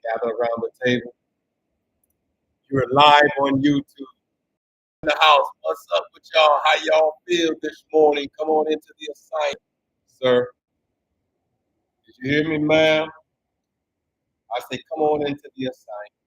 Gather around the table. You're live on YouTube. In the house. What's up with y'all? How y'all feel this morning? Come on into the assignment, sir. Did you hear me, ma'am? I say, come on into the assignment.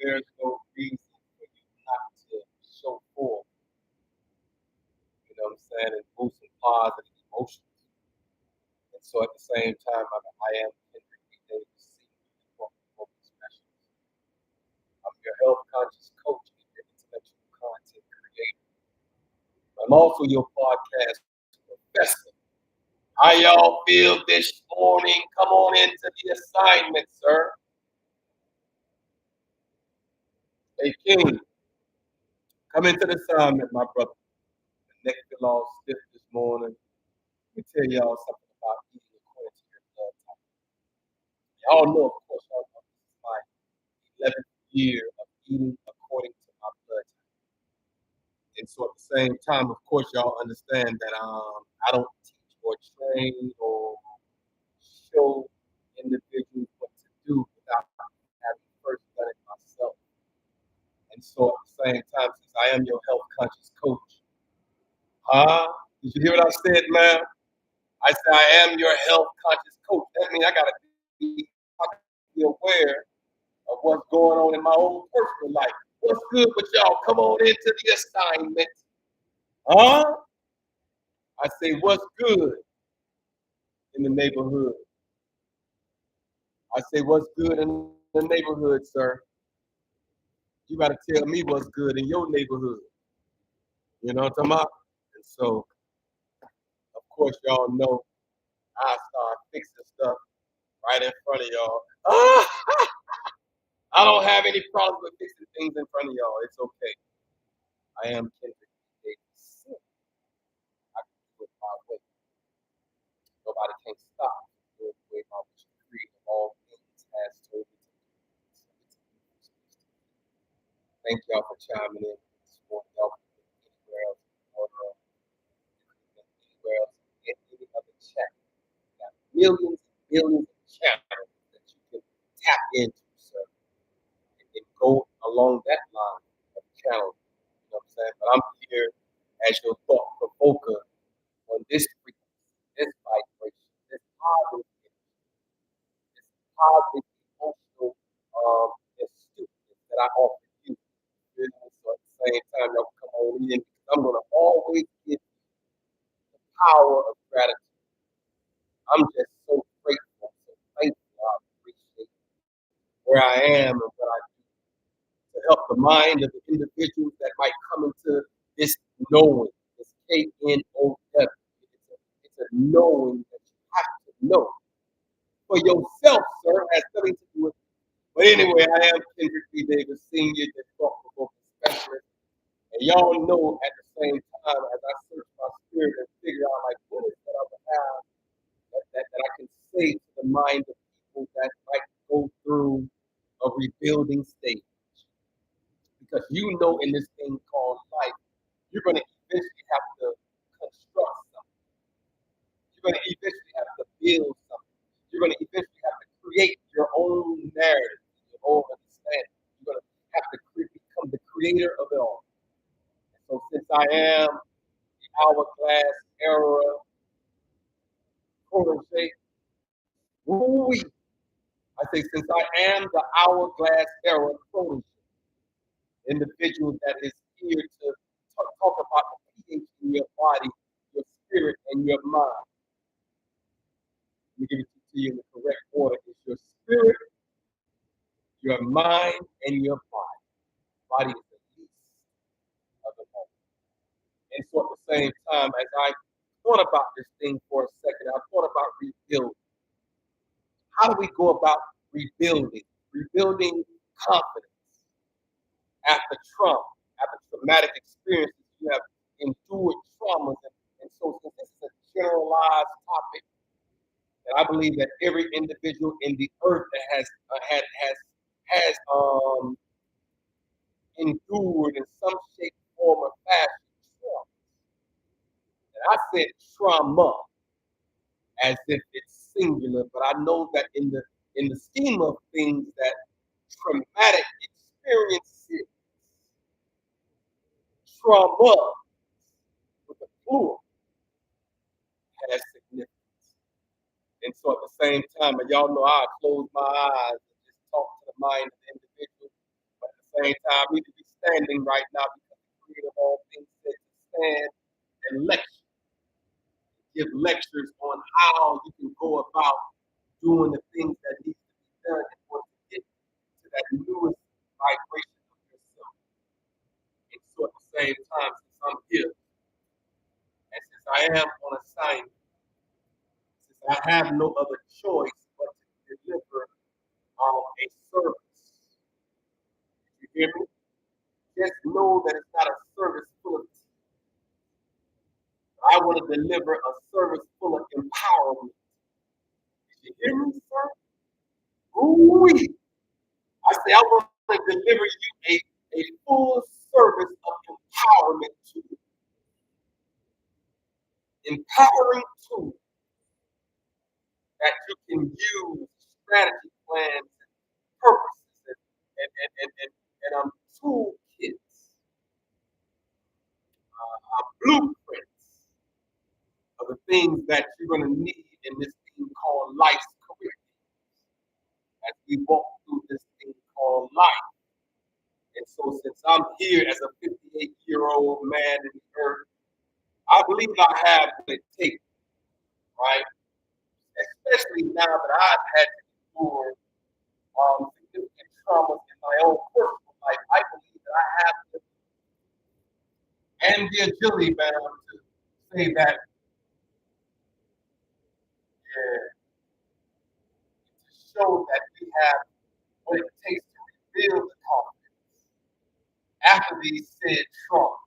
There's no reason for you not to show forth, you know what I'm saying, and boost some positive emotions. And so at the same time, I am Kendrick B. Davis, Senior Corporate Specialist. I'm your health conscious coach and your intellectual content creator. I'm also your podcast professor. How y'all feel this morning? Come on into the assignment, sir. Hey, King, come into the assignment, my brother. The neck feel all stiff this morning. Let me tell y'all something about eating according to your blood type. Y'all know, of course, y'all know this is my 11th year of eating according to my blood type. And so at the same time, of course, y'all understand that I don't teach or train or show individuals what to do without having first done it myself. And so at the same time, since I am your health conscious coach, did you hear what I said, man? I said I am your health conscious coach. That means I gotta be aware of what's going on in my own personal life. What's good with y'all? Come on into the assignment. I say, what's good in the neighborhood? I say, what's good in the neighborhood, sir? You gotta tell me what's good in your neighborhood. You know what I'm talking about? And so, of course, y'all know I start fixing stuff right in front of y'all. I don't have any problems with fixing things in front of y'all. It's okay. I am Kendrick Davis. I can do it my way. Nobody can stop the way by which the creator of all things has told me to do. Thank y'all for chiming in this morning. Y'all can get anywhere else in the world. You can get anywhere else in any other chat. You got millions and billions of channels that you can tap into, sir. And go along that line of challenge. You know what I'm saying? But I'm here as your thought provoker on this frequency, this vibration, this positive energy, this positive emotional astuteness that I offer you. You know, so at the same time, y'all come on in because I'm gonna always give you the power of gratitude. I'm just so grateful, so thankful. I appreciate where I am and what I do to help the mind of the individuals that might come into this knowing, this KNOW. It's a knowing that you have to know for yourself, sir, has nothing to do with it. But anyway, I am Kendrick B. Davis, Senior, the thought-provoking specialist. And y'all know at the same time as I search my spirit and figure out like what is that I would have that I can say to the mind of people that might go through a rebuilding stage. Because you know in this thing called life, you're going to eventually have to construct something. You're going to eventually have to build something. You're going to eventually have to create your own narrative, your own understanding. You're going to have to become the creator of it all. And so since I am the Hourglass Era protege, woo-wee, I say since I am the Hourglass Era protege, individual that is here to talk about the pH in your body, your spirit, and your mind. Let me give it to you in the correct order. It's your spirit, your mind, and your body. Body is the least of them all. And so at the same time, as I thought about this thing for a second, I thought about rebuilding. How do we go about rebuilding? Rebuilding confidence after trauma, after traumatic experiences. You have endured traumas, and so since this is a generalized topic, and I believe that every individual in the earth that has endured in some shape, form, or fashion trauma. And I said trauma as if it's singular, but I know that in the in the scheme of things, that traumatic experiences, trauma with the plural, has significance. And so at the same time, and y'all know I close my eyes and just talk to the mind of the individual, but at the same time, we need to be standing right now because the creator of all things said to stand and lecture, give lectures on how you can go about doing the things that need to be done in order to get to that newest vibration of yourself. And so at the same time, since I'm here, and since I am on assignment, since I have no other choice but to deliver a service. Did you hear me? Just know that it's not a service full of tea. I want to deliver a service full of empowerment. Did you hear me, sir? Ooh, I say I want to deliver you a full service of empowerment to you. Empowering tools that you can use, strategy plans, and purposes, and toolkits, blueprints of the things that you're going to need in this thing called life's career as we walk through this thing called life. And so since I'm here as a 58-year-old man in the earth, I believe I have what it takes, right? Especially now that I've had to endure significant traumas in my own personal life. I believe that I have the and the agility, man, to say that, yeah, to show that we have what it takes to rebuild the confidence after these said traumas.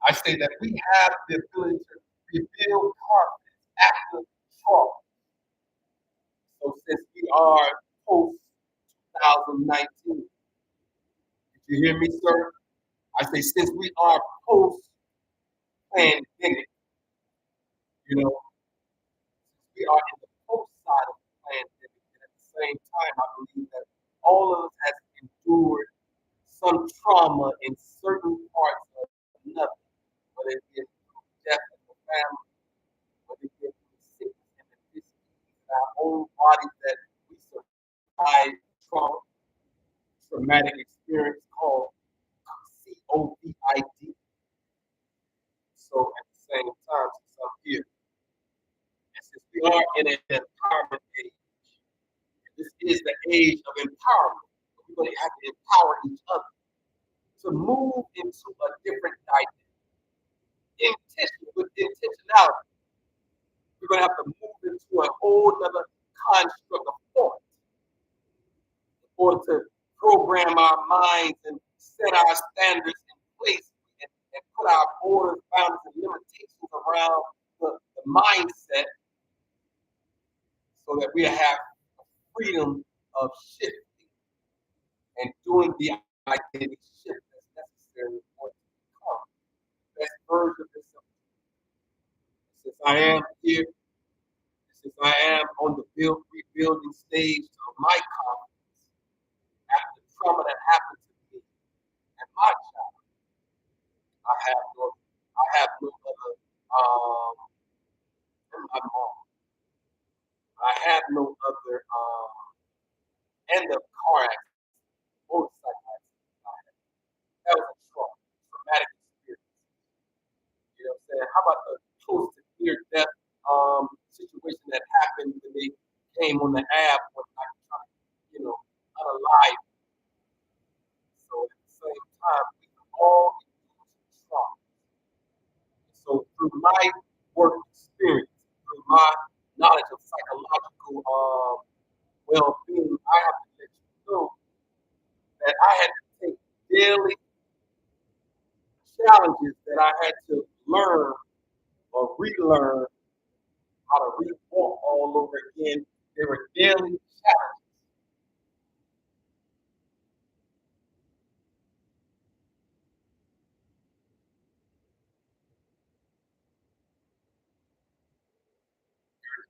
I say that we have the ability to rebuild confidence after trauma. So since we are post 2019, did you hear me, sir? I say since we are post pandemic, you know, we are in the post side of the pandemic, and at the same time, I believe that all of us has endured some trauma in certain parts of another, whether it be death in the family, whether it be sickness and the disease in our own bodies that we survive trauma, traumatic experience called COVID. So at the same time, since I'm here, and since we are in an empowerment age, and this is the age of empowerment, we're going to have to empower each other to move into a different dynamic. With intentionality, we're going to have to move into a whole other construct of thought in order to program our minds and set our standards in place and put our borders, boundaries, and limitations around the mindset so that we have freedom of shifting and doing the identity shift that's necessary for it to become the best version of yourself. Since I am here, since I am on the rebuilding stage of my confidence after the trauma that happened to me and my child, I have no other my mom. I have no other end of car accident, motorcycle accident. That was a traumatic experience. You know what I'm saying? How about the close to near death situation that happened when they came on the app when I was trying to, unalive. So at the same time, we can all be trauma. So through my work experience, through my knowledge of psychological well-being, I have to let you know that I had to take daily challenges that I had to learn or relearn how to re-walk all over again. They were daily challenges.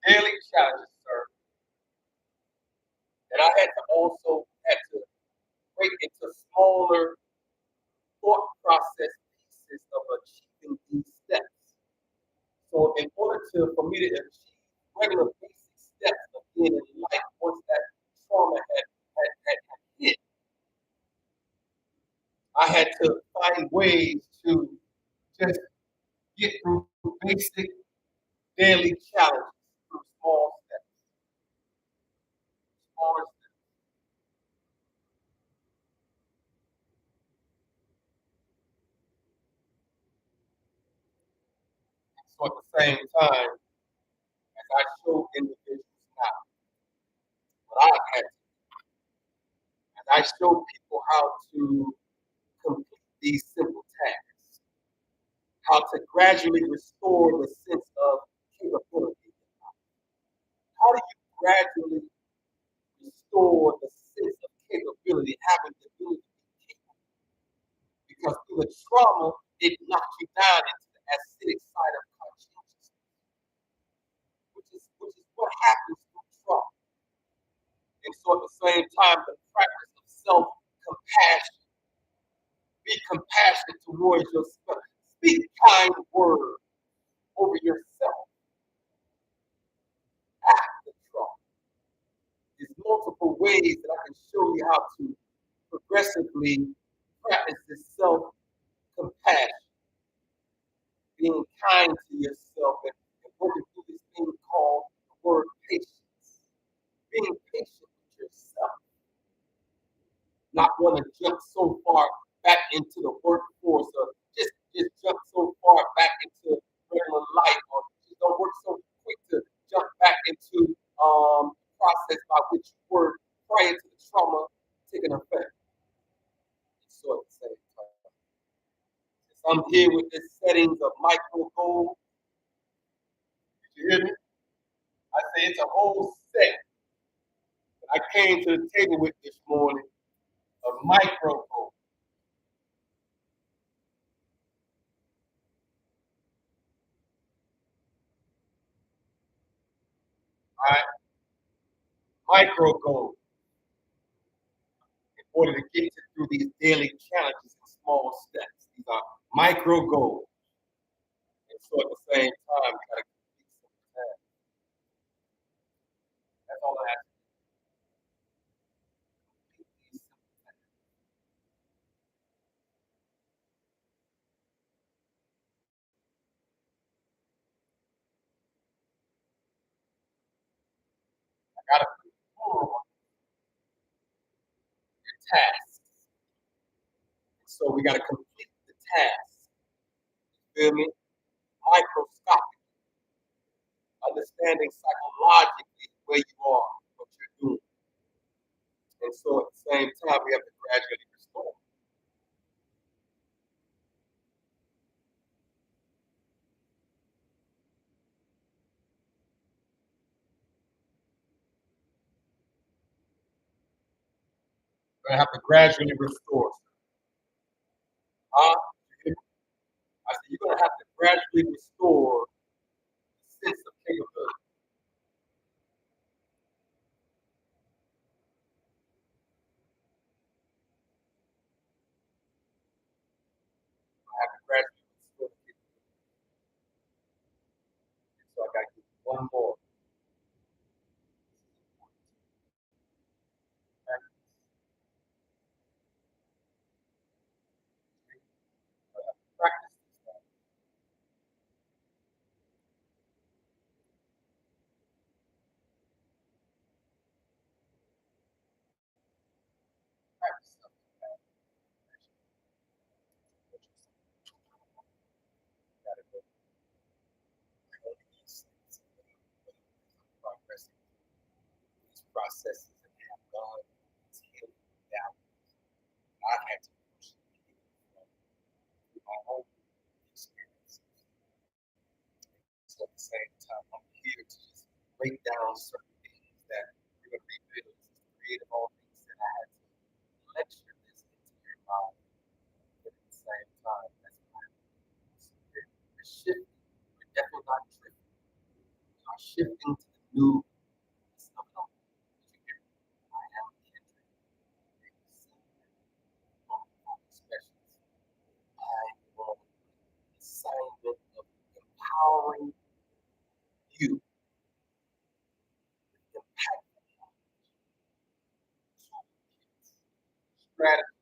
Daily challenges, sir. also had to break into smaller thought process pieces of achieving these steps. So in order for me to achieve regular basic steps again in life, once that trauma had hit, I had to find ways to just get through basic daily challenges through small steps. Smaller steps. So at the same time, as I show individuals now, what I've had to, as I show people how to complete these simple tasks, how to gradually restore the sense of capability. How do you gradually restore the sense of capability, having the ability to be capable? Because through the trauma, it knocked you down into the acidic side of consciousness, which is what happens through trauma. And so at the same time, the practice of self-compassion, be compassionate towards yourself. Speak kind words over yourself after trauma. There's multiple ways that I can show you how to progressively practice this self-compassion, being kind to yourself and working through this thing called the word patience. Being patient with yourself, not want to jump so far back into the workforce or just jump so far back into regular life or just don't work so quick to jump back into the process by which you were prior to the trauma taking effect. So at the same time, since I'm here with this settings of micro goals, did you hear me? I say it's a whole set that I came to the table with this morning of micro goals. All right, micro goals in order to get you through these daily challenges in small steps. These are micro goals. And so at the same time, you gotta complete some tasks. That's all I have to complete these simple tasks. I gotta perform the tasks. So we gotta complete the tasks. You feel me? Microscopic, understanding psychologically where you are, what you're doing. And so at the same time, we have to gradually restore. We're gonna have to gradually restore. Uh, I said, you're gonna have to gradually restore the sense of capability. I have to gradually restore the capability. So I gotta give you one more. Practice this. Practice something. Gotta go through progressing these processes and have gone these healing down. I've had to personally heal from my own experiences. So at the same time, I'm here to just break down certain things that you're going to rebuild. Create all things that I had to lecture this into your mind. But at the same time, that's my we're shifting. We're definitely not drifting. We are shifting to the new. It's not I am Kendrick. you impact strategy